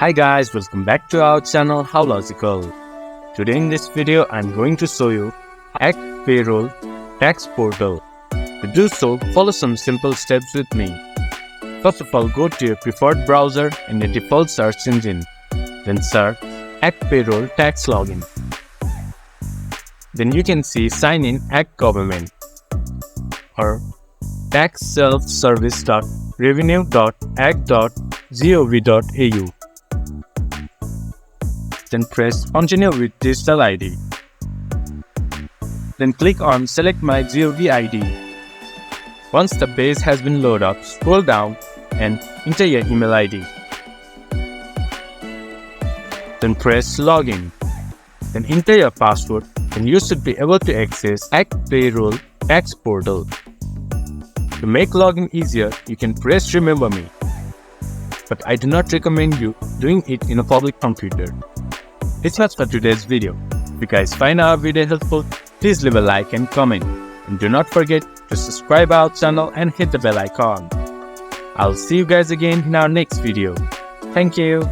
Hi guys, welcome back to our channel How Logical. Today in this video I'm going to show you Act Payroll Tax Portal. To do so, follow some simple steps with me. First of all, go to your preferred browser and the default search engine. Then search Act Payroll Tax Login. Then you can see Sign in Act Government or taxselfservice.revenue.act.gov.au. Then press Continue with Digital ID. Then click on Select My Gov ID. Once the page has been loaded up, scroll down and enter your email ID. Then press Login. Then enter your password and you should be able to access Act Payroll Tax Portal. To make login easier, you can press Remember Me. But I do not recommend you doing it in a public computer. It's much for today's video. If you guys find our video helpful, please leave a like and comment. And do not forget to subscribe our channel and hit the bell icon. I'll see you guys again in our next video. Thank you.